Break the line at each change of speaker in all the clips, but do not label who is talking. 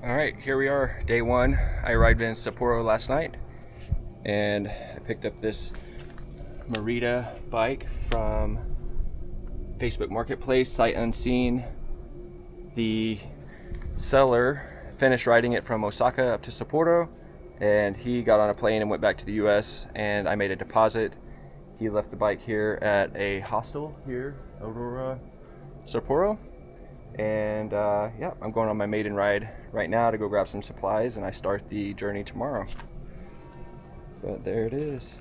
All right, here we are, day one. I arrived in Sapporo last night and I picked up this Merida bike from Facebook Marketplace, sight unseen. The seller finished riding it from Osaka up to Sapporo, and he got on a plane and went back to the US, and I made a deposit. He left the bike here at a hostel here, Aurora, Sapporo. And yeah, I'm going on my maiden ride right now to go grab some supplies, and I start the journey tomorrow. But there it is.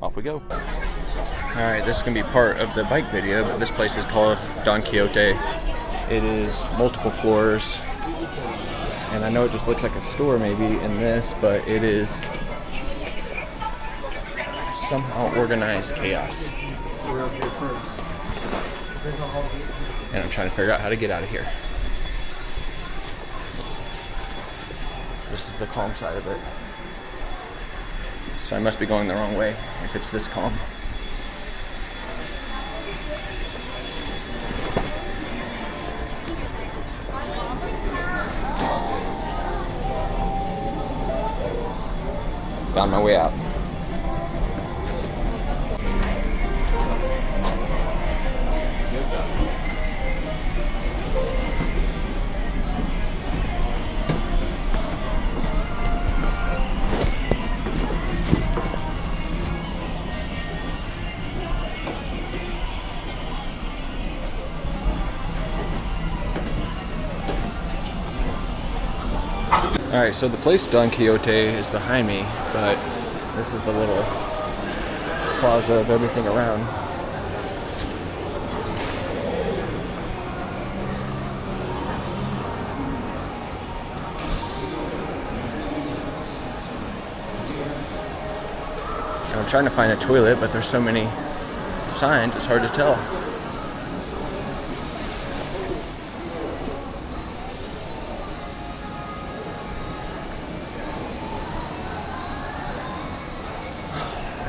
Off we go. Alright, this is going to be part of the bike video, but this place is called Don Quixote. It is multiple floors, and I know it just looks like a store maybe in this, but it is somehow organized chaos. And I'm trying to figure out how to get out of here. This is the calm side of it. So I must be going the wrong way if it's this calm. Found my way out. Alright, so the place Don Quixote is behind me, but this is the little plaza of everything around. And I'm trying to find a toilet, but there's so many signs, it's hard to tell.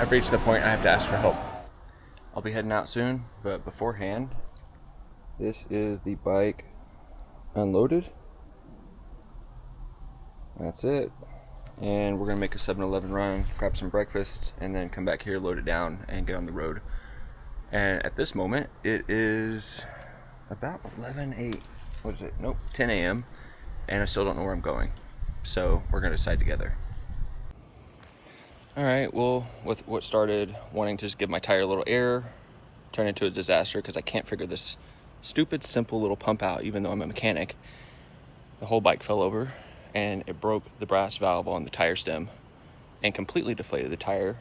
I've reached the point I have to ask for help. I'll be heading out soon, but beforehand, this is the bike unloaded. That's it. And we're gonna make a 7-Eleven run, grab some breakfast, and then come back here, load it down, and get on the road. And at this moment, it is about 10 a.m. and I still don't know where I'm going. So we're gonna decide together. Alright, well, with what started wanting to just give my tire a little air, turned into a disaster because I can't figure this stupid, simple little pump out, even though I'm a mechanic. The whole bike fell over, and it broke the brass valve on the tire stem and completely deflated the tire,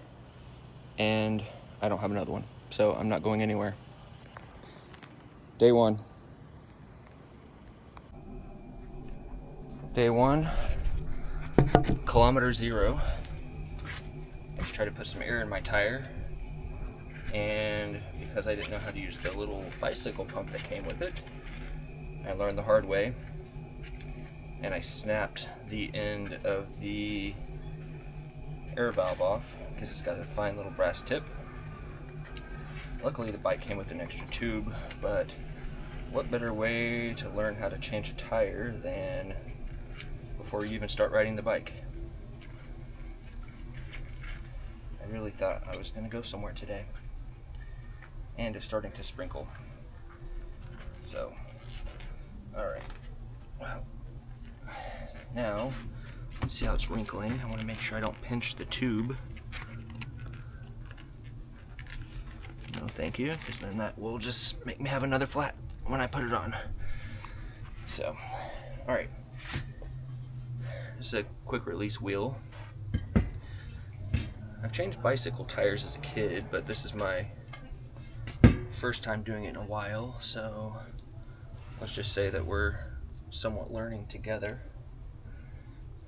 and I don't have another one, so I'm not going anywhere. Day one. Day one, kilometer zero. I just tried to put some air in my tire, and because I didn't know how to use the little bicycle pump that came with it, I learned the hard way, and I snapped the end of the air valve off because it's got a fine little brass tip. Luckily the bike came with an extra tube, but what better way to learn how to change a tire than before you even start riding the bike? I really thought I was going to go somewhere today, and it's starting to sprinkle. So, alright. Well, now, see how it's wrinkling. I want to make sure I don't pinch the tube. No, thank you, because then that will just make me have another flat when I put it on. So, alright. This is a quick release wheel. I've changed bicycle tires as a kid, but this is my first time doing it in a while, so let's just say that we're somewhat learning together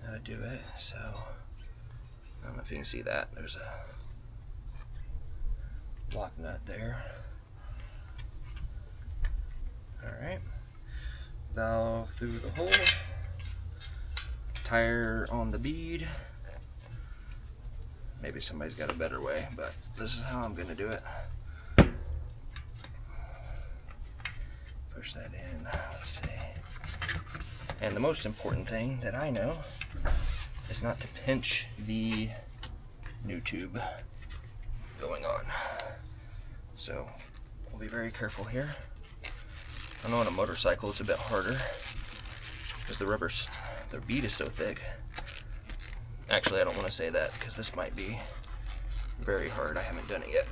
how to do it. So I don't know if you can see that. There's a lock nut there. Alright. Valve through the hole. Tire on the bead. Maybe somebody's got a better way, but this is how I'm gonna do it. push that in. Let's see. And the most important thing that I know is not to pinch the new tube going on. So we'll be very careful here. I know on a motorcycle it's a bit harder because the bead is so thick. Actually, I don't want to say that because this might be very hard. I haven't done it yet.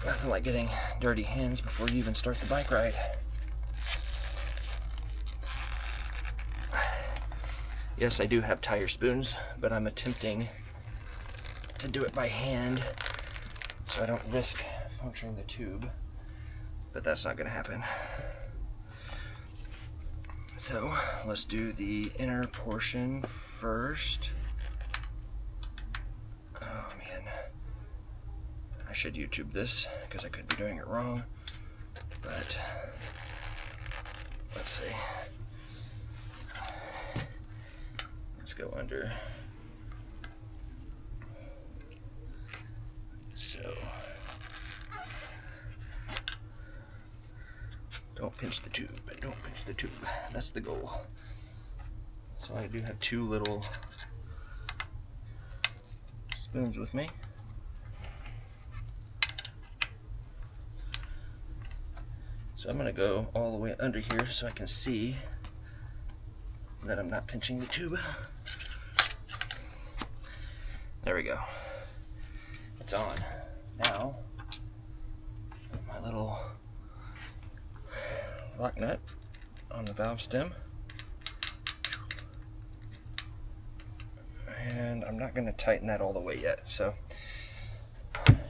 Nothing like getting dirty hands before you even start the bike ride. Yes, I do have tire spoons, but I'm attempting to do it by hand so I don't risk puncturing the tube, but that's not going to happen. So let's do the inner portion first. Oh man, I should YouTube this because I could be doing it wrong, but let's see. Let's go under. So don't pinch the tube, but don't pinch the tube. That's the goal. So I do have two little spoons with me. So I'm going to go all the way under here so I can see that I'm not pinching the tube. There we go. It's on. Now, my little lock nut on the valve stem. And I'm not going to tighten that all the way yet. So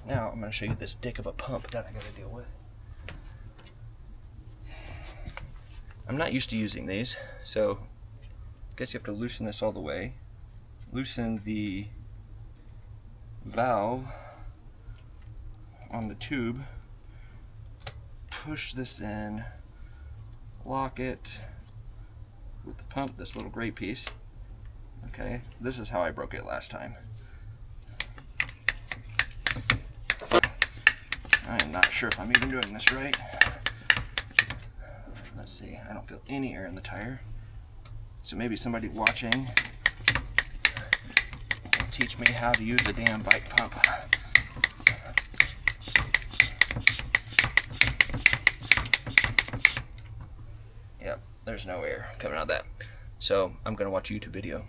now I'm going to show you this dick of a pump that I got to deal with. I'm not used to using these, so I guess you have to loosen this all the way. Loosen the valve on the tube. Push this in. Lock it with the pump, this little gray piece. Okay, this is how I broke it last time. I am not sure if I'm even doing this right. Let's see, I don't feel any air in the tire. So maybe somebody watching will teach me how to use the damn bike pump. Yep, there's no air coming out of that. So I'm gonna watch a YouTube video.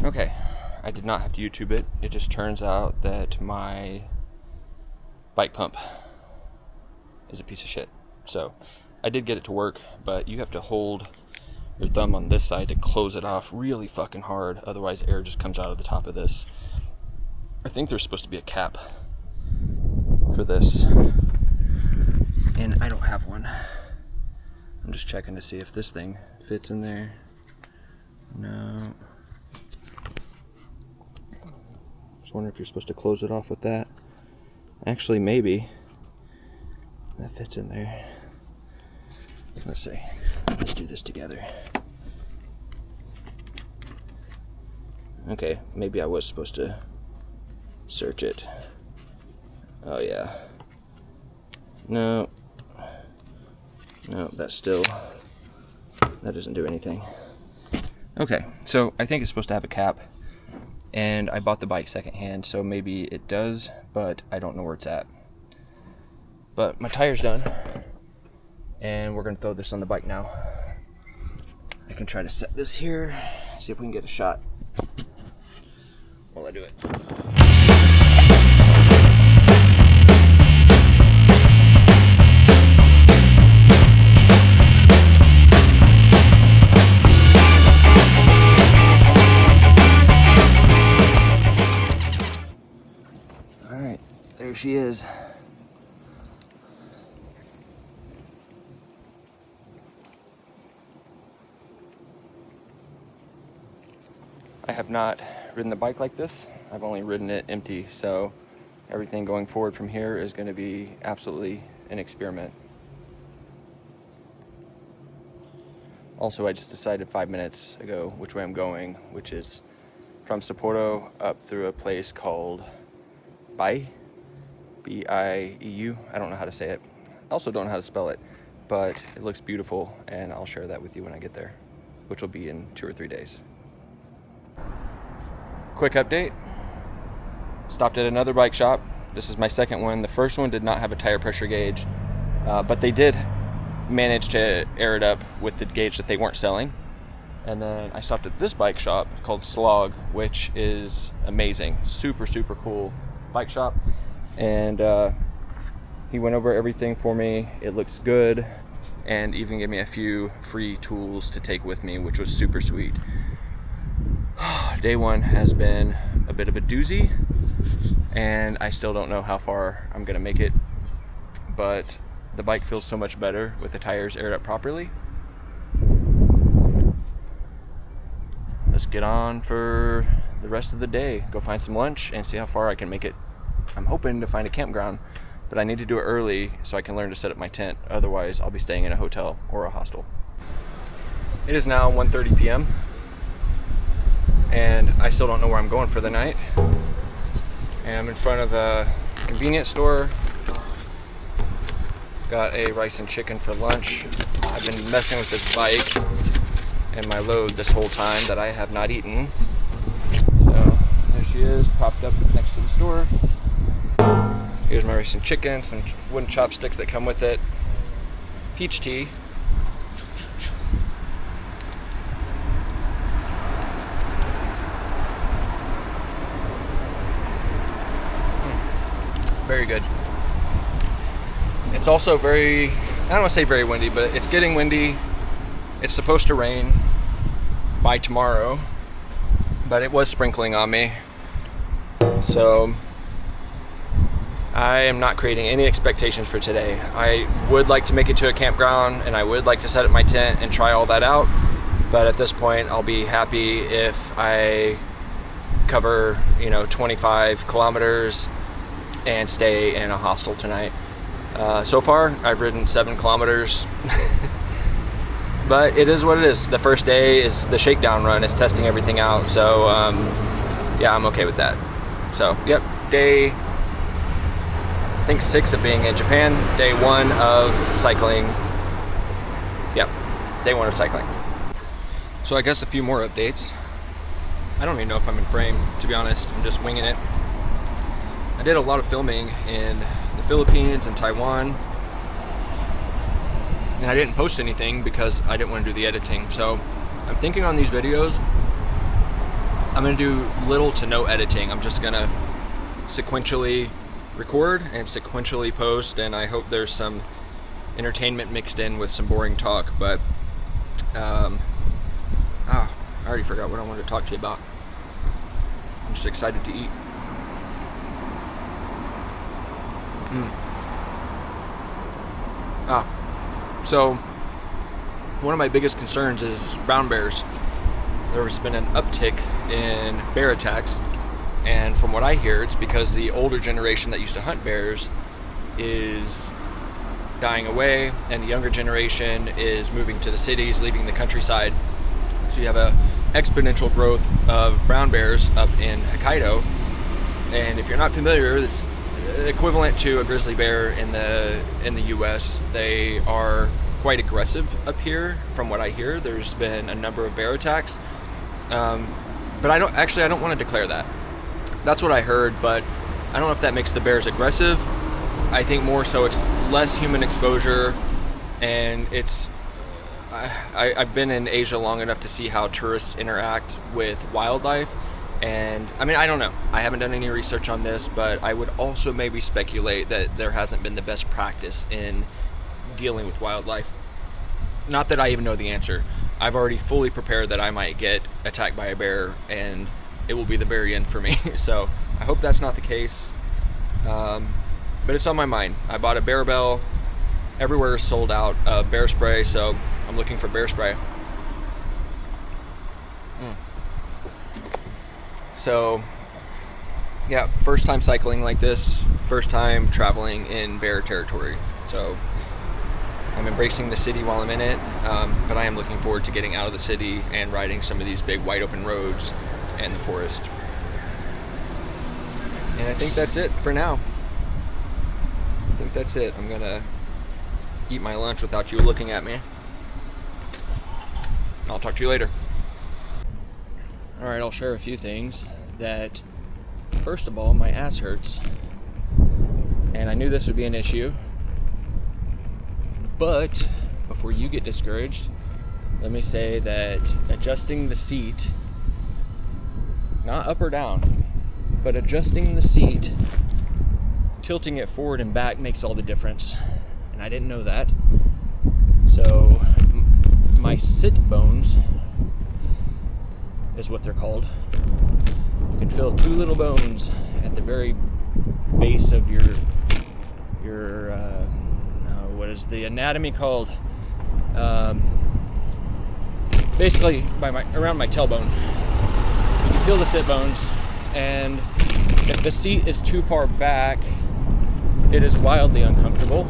Okay, I did not have to YouTube it. It just turns out that my bike pump is a piece of shit. So I did get it to work, but you have to hold your thumb on this side to close it off really fucking hard. Otherwise air just comes out of the top of this. I think there's supposed to be a cap for this, and I don't have one. I'm just checking to see if this thing fits in there. No. Just wondering if you're supposed to close it off with that. Actually, maybe that fits in there. Let's see. Let's do this together. Okay, maybe I was supposed to search it. Oh yeah. No. No, that doesn't do anything. Okay, so I think it's supposed to have a cap, and I bought the bike secondhand, so maybe it does, but I don't know where it's at. But my tire's done, and we're gonna throw this on the bike now. I can try to set this here, see if we can get a shot while I do it. Alright, there she is. I have not ridden the bike like this. I've only ridden it empty, so everything going forward from here is going to be absolutely an experiment. Also, I just decided 5 minutes ago which way I'm going, which is from Sapporo up through a place called Bai, B-I-E-U. I don't know how to say it. I also don't know how to spell it, but it looks beautiful, and I'll share that with you when I get there, which will be in 2 or 3 days. Quick update. Stopped at another bike shop. This is my second one. The first one did not have a tire pressure gauge, but they did manage to air it up with the gauge that they weren't selling. And then I stopped at this bike shop called Slog, which is amazing. Super, super cool bike shop. And he went over everything for me. It looks good, and even gave me a few free tools to take with me, which was super sweet. Day one has been a bit of a doozy, and I still don't know how far I'm gonna make it, but the bike feels so much better with the tires aired up properly. Let's get on for the rest of the day, go find some lunch and see how far I can make it. I'm hoping to find a campground, but I need to do it early so I can learn to set up my tent. Otherwise, I'll be staying in a hotel or a hostel. It is now 1:30 p.m. and I still don't know where I'm going for the night. And I'm in front of a convenience store. Got a rice and chicken for lunch. I've been messing with this bike and my load this whole time that I have not eaten. So there she is, propped up next to the store. Here's my rice and chicken, some wooden chopsticks that come with it, peach tea. Very good. It's also very, I don't want to say very windy, but it's getting windy. It's supposed to rain by tomorrow, but it was sprinkling on me. So I am not creating any expectations for today. I would like to make it to a campground, and I would like to set up my tent and try all that out. But at this point, I'll be happy if I cover, 25 kilometers and stay in a hostel tonight. So far, I've ridden 7 kilometers, but it is what it is. The first day is the Shakedown run, is testing everything out. So yeah, I'm okay with that. So yep, day, I think 6 of being in Japan, day 1 of cycling. Yep, day 1 of cycling. So I guess a few more updates. I don't even know if I'm in frame, to be honest. I'm just winging it. I did a lot of filming in the Philippines and Taiwan, and I didn't post anything because I didn't want to do the editing. So I'm thinking on these videos, I'm going to do little to no editing. I'm just going to sequentially record and sequentially post, and I hope there's some entertainment mixed in with some boring talk. But I already forgot what I wanted to talk to you about. I'm just excited to eat. So one of my biggest concerns is brown bears. There's been an uptick in bear attacks, and from what I hear, it's because the older generation that used to hunt bears is dying away, and the younger generation is moving to the cities, leaving the countryside. So you have a exponential growth of brown bears up in Hokkaido, and if you're not familiar, it's equivalent to a grizzly bear in the US. They are quite aggressive up here. From what I hear, there's been a number of bear attacks, but I don't want to declare that. That's what I heard, but I don't know if that makes the bears aggressive. I think more so it's less human exposure, and it's I've been in Asia long enough to see how tourists interact with wildlife. And I mean, I don't know. I haven't done any research on this, but I would also maybe speculate that there hasn't been the best practice in dealing with wildlife. Not that I even know the answer. I've already fully prepared that I might get attacked by a bear, and it will be the very end for me. So I hope that's not the case. But it's on my mind. I bought a bear bell. Everywhere is sold out of bear spray, so I'm looking for bear spray. So yeah, first time cycling like this, first time traveling in bear territory. So I'm embracing the city while I'm in it, but I am looking forward to getting out of the city and riding some of these big wide open roads and the forest. And I think that's it for now. I think that's it. I'm gonna eat my lunch without you looking at me. I'll talk to you later. All right, I'll share a few things that, first of all, my ass hurts. And I knew this would be an issue. But before you get discouraged, let me say that adjusting the seat, not up or down, but adjusting the seat, tilting it forward and back makes all the difference. And I didn't know that. So my sit bones is what they're called. You can feel two little bones at the very base of your what is the anatomy called? Basically around my tailbone. You can feel the sit bones, and if the seat is too far back, it is wildly uncomfortable.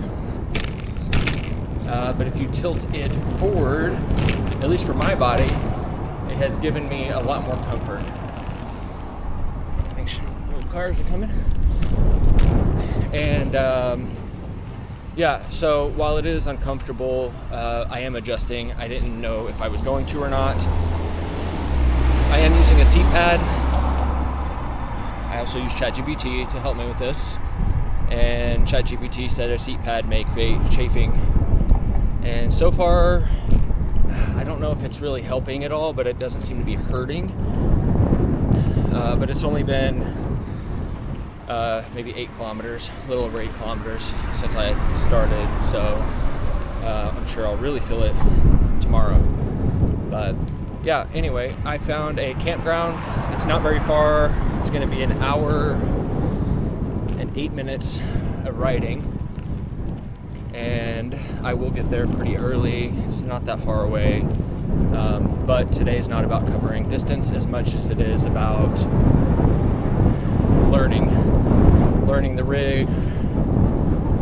But if you tilt it forward, at least for my body, it has given me a lot more comfort. Make sure no cars are coming. And yeah, so while it is uncomfortable, I am adjusting. I didn't know if I was going to or not. I am using a seat pad. I also use ChatGPT to help me with this. And ChatGPT said a seat pad may create chafing. And so far, I don't know if it's really helping at all, but it doesn't seem to be hurting. But it's only been maybe 8 kilometers, a little over 8 kilometers since I started, so I'm sure I'll really feel it tomorrow. But yeah, anyway, I found a campground. It's not very far. It's going to be an hour and 8 minutes of riding, and I will get there pretty early. It's not that far away, but today's not about covering distance as much as it is about learning the rig,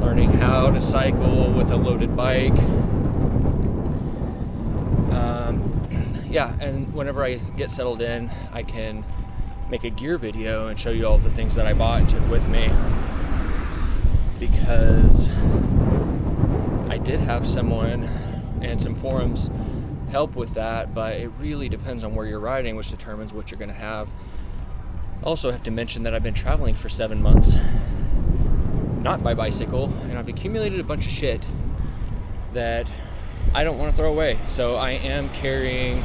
learning how to cycle with a loaded bike. Yeah, and whenever I get settled in, I can make a gear video and show you all the things that I bought and took with me, because I did have someone and some forums help with that, but it really depends on where you're riding, which determines what you're going to have. Also have to mention that I've been traveling for 7 months, not by bicycle, and I've accumulated a bunch of shit that I don't want to throw away. So I am carrying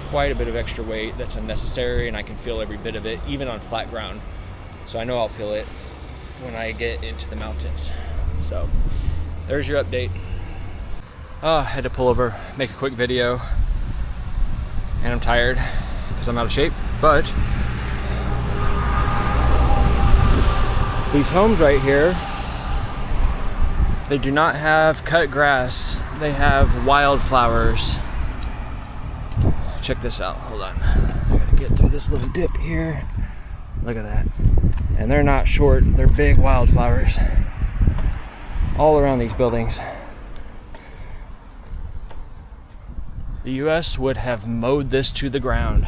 quite a bit of extra weight that's unnecessary, and I can feel every bit of it, even on flat ground. So I know I'll feel it when I get into the mountains. So there's your update. I had to pull over, make a quick video, and I'm tired because I'm out of shape, but these homes right here, they do not have cut grass. They have wildflowers. Check this out, hold on. I gotta get through this little dip here. Look at that. And they're not short, they're big wildflowers all around these buildings. The US would have mowed this to the ground.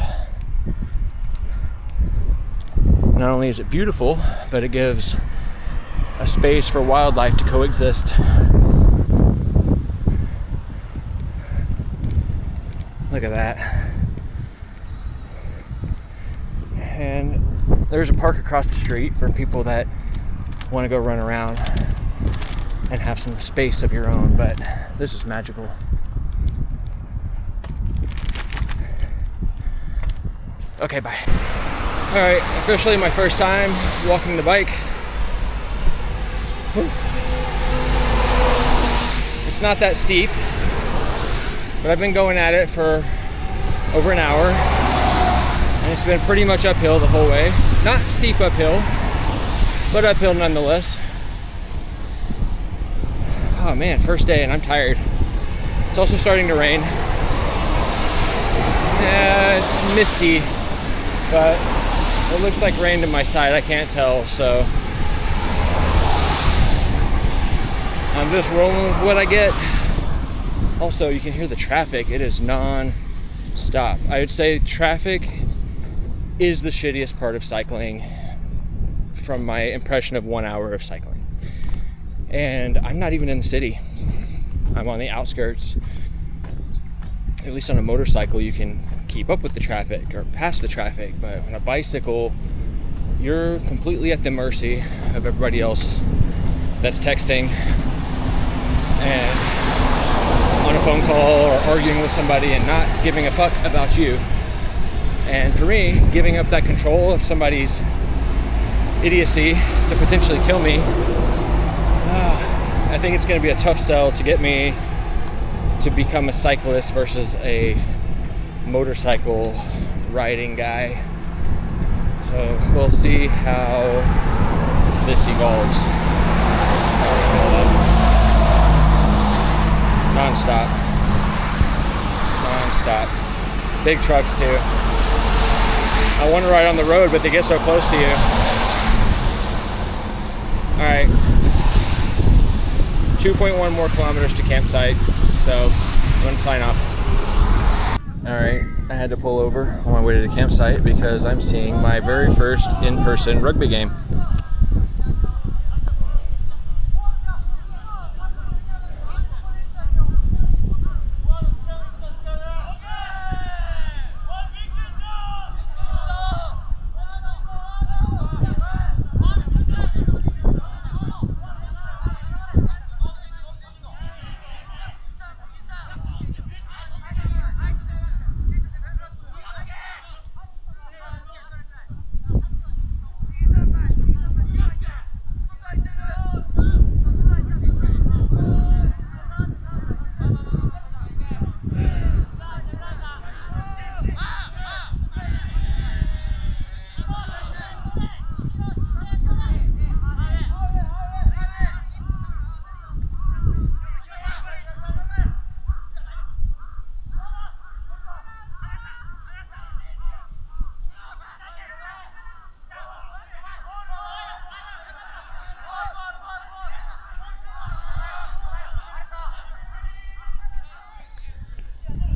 Not only is it beautiful, but it gives a space for wildlife to coexist. Look at that. And there's a park across the street for people that want to go run around and have some space of your own, but this is magical. Okay, bye. All right, officially my first time walking the bike. Whew. It's not that steep, but I've been going at it for over an hour, and it's been pretty much uphill the whole way. Not steep uphill, but uphill nonetheless. Oh man, first day and I'm tired. It's also starting to rain. It's misty, but It looks like rain to my side, I can't tell, so I'm just rolling with what I get. Also, you can hear the traffic. It is non-stop. I would say traffic is the shittiest part of cycling from my impression of 1 hour of cycling. And I'm not even in the city. I'm on the outskirts. At least on a motorcycle, you can keep up with the traffic or pass the traffic, but on a bicycle, you're completely at the mercy of everybody else that's texting and on a phone call or arguing with somebody and not giving a fuck about you. And for me, giving up that control of somebody's idiocy to potentially kill me, I think it's going to be a tough sell to get me to become a cyclist versus a motorcycle riding guy. So we'll see how this evolves. Non-stop. Big trucks too. I want to ride on the road, but they get so close to you. All right. 2.1 more kilometers to campsite, so I'm going to sign off. All right, I had to pull over on my way to the campsite because I'm seeing my very first in-person rugby game.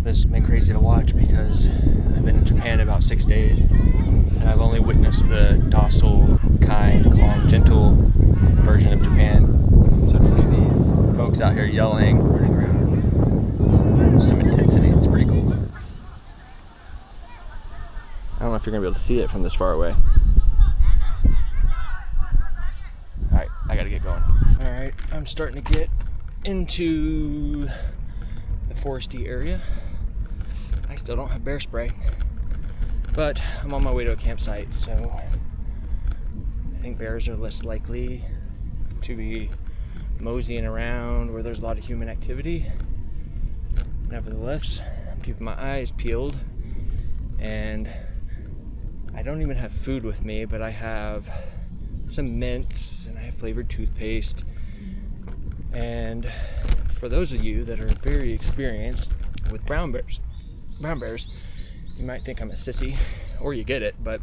This has been crazy to watch because I've been in Japan about 6 days and I've only witnessed the docile, kind, calm, gentle version of Japan. So to see these folks out here yelling, running around, some intensity, it's pretty cool. I don't know if you're going to be able to see it from this far away. Alright, I gotta get going. Alright, I'm starting to get into the foresty area. I still don't have bear spray, but I'm on my way to a campsite, so I think bears are less likely to be moseying around where there's a lot of human activity. Nevertheless, I'm keeping my eyes peeled, and I don't even have food with me, but I have some mints and I have flavored toothpaste. And for those of you that are very experienced with brown bears, you might think I'm a sissy, or you get it, but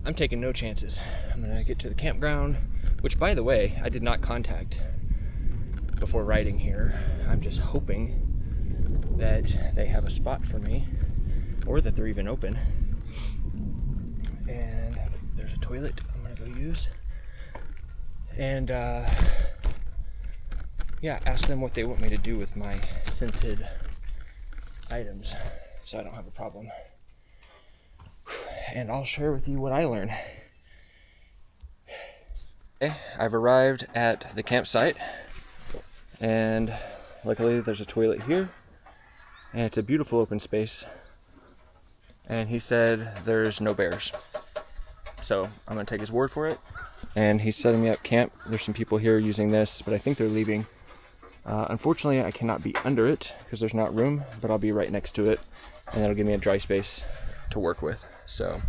I'm taking no chances. I'm gonna get to the campground, which, by the way, I did not contact before riding here. I'm just hoping that they have a spot for me, or that they're even open. And there's a toilet I'm gonna go use. And yeah, ask them what they want me to do with my scented items so I don't have a problem. And I'll share with you what I learn. Okay, I've arrived at the campsite, and luckily there's a toilet here, and it's a beautiful open space. And he said there's no bears, so I'm gonna take his word for it. And he's setting me up camp. There's some people here using this, but I think they're leaving. Unfortunately, I cannot be under it because there's not room, but I'll be right next to it, and that'll give me a dry space to work with. So,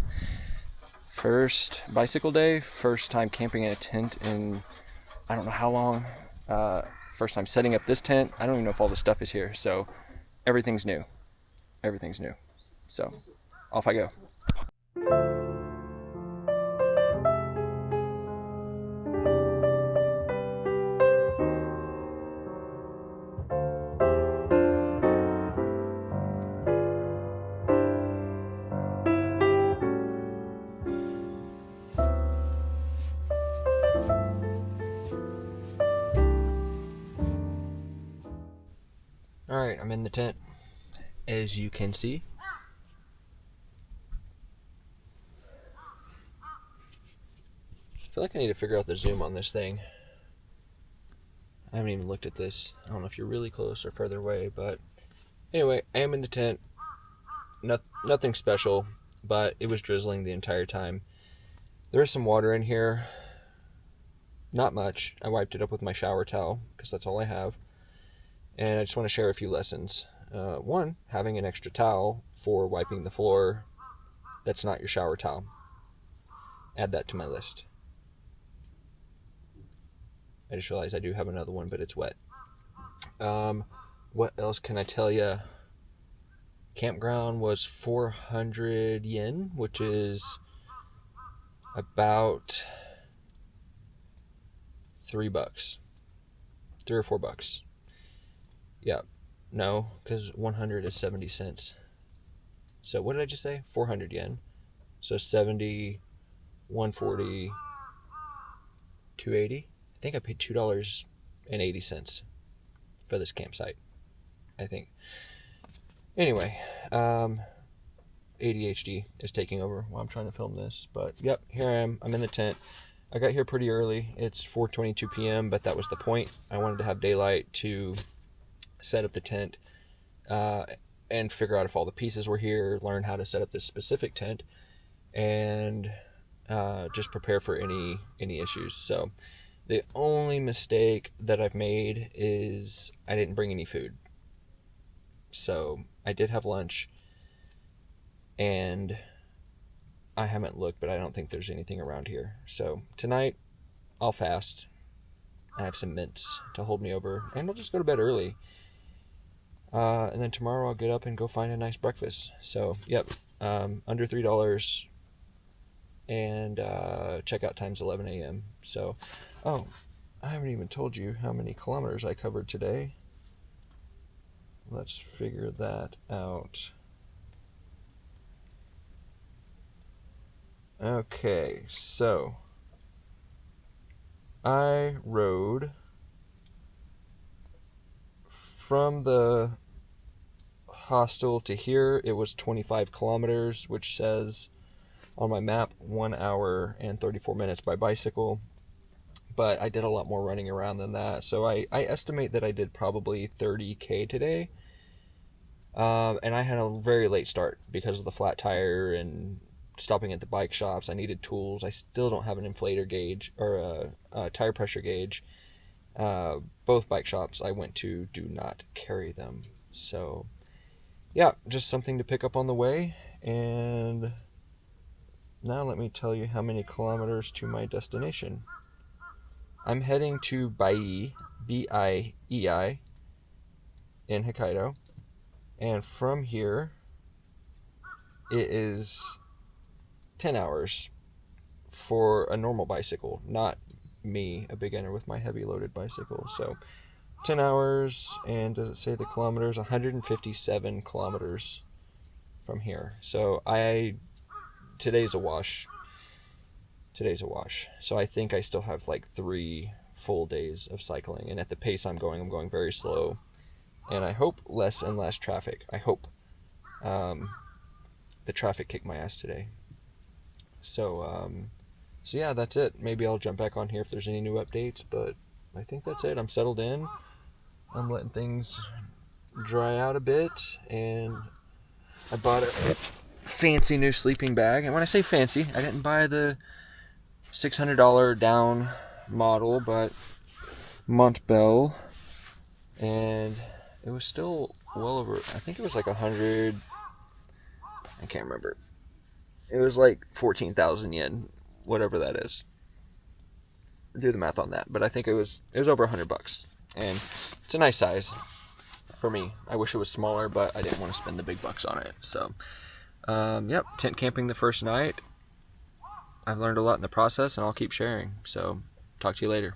first bicycle day, first time camping in a tent in I don't know how long. First time setting up this tent. I don't even know if all the stuff is here, so everything's new. Everything's new. So, off I go. Alright, I'm in the tent, as you can see. I feel like I need to figure out the zoom on this thing. I haven't even looked at this. I don't know if you're really close or further away, but anyway, I am in the tent. Nothing special, but it was drizzling the entire time. There is some water in here. Not much. I wiped it up with my shower towel because that's all I have. And I just want to share a few lessons. One, having an extra towel for wiping the floor that's not your shower towel. Add that to my list. I just realized I do have another one, but it's wet. What else can I tell you? Campground was 400 yen, which is about $3. $3 or $4. Yeah, no, because 100 is 70 cents. So what did I just say? 400 yen. So 70, 140, 280. I think I paid $2.80 for this campsite, I think. Anyway, ADHD is taking over while I'm trying to film this. But yep, here I am. I'm in the tent. I got here pretty early. It's 4:22 p.m., but that was the point. I wanted to have daylight to set up the tent and figure out if all the pieces were here, learn how to set up this specific tent, and just prepare for any issues. So the only mistake that I've made is I didn't bring any food. So I did have lunch, and I haven't looked, but I don't think there's anything around here. So tonight I'll fast. I have some mints to hold me over, and I'll just go to bed early. And then tomorrow I'll get up and go find a nice breakfast. So yep, under $3, and checkout time's 11 a.m. So, oh, I haven't even told you how many kilometers I covered today. Let's figure that out. Okay, so I rode from the hostel to here. It was 25 kilometers, which says on my map 1 hour and 34 minutes by bicycle. But I did a lot more running around than that. So I estimate that I did probably 30K today. And I had a very late start because of the flat tire and stopping at the bike shops. I needed tools. I still don't have an inflator gauge or a tire pressure gauge. Both bike shops I went to do not carry them. So yeah, just something to pick up on the way. And now let me tell you how many kilometers to my destination. I'm heading to Biei, B-I-E-I, in Hokkaido. And from here, it is 10 hours for a normal bicycle, not me, a beginner with my heavy loaded bicycle. So 10 hours, and does it say the kilometers? 157 kilometers from here. So today's a wash. So I think I still have like 3 full days of cycling, and at the pace I'm going very slow, and I hope less and less traffic. I hope the traffic kicked my ass today. So yeah, that's it. Maybe I'll jump back on here if there's any new updates, but I think that's it. I'm settled in. I'm letting things dry out a bit, and I bought a fancy new sleeping bag. And when I say fancy, I didn't buy the $600 down model, but Montbell, and it was still well over, I think it was like 100, I can't remember. It was like 14,000 yen, whatever that is. Do the math on that, but I think it was over $100, and it's a nice size for me. I wish it was smaller, but I didn't want to spend the big bucks on it. So yep, tent camping the first night. I've learned a lot in the process, and I'll keep sharing. So talk to you later.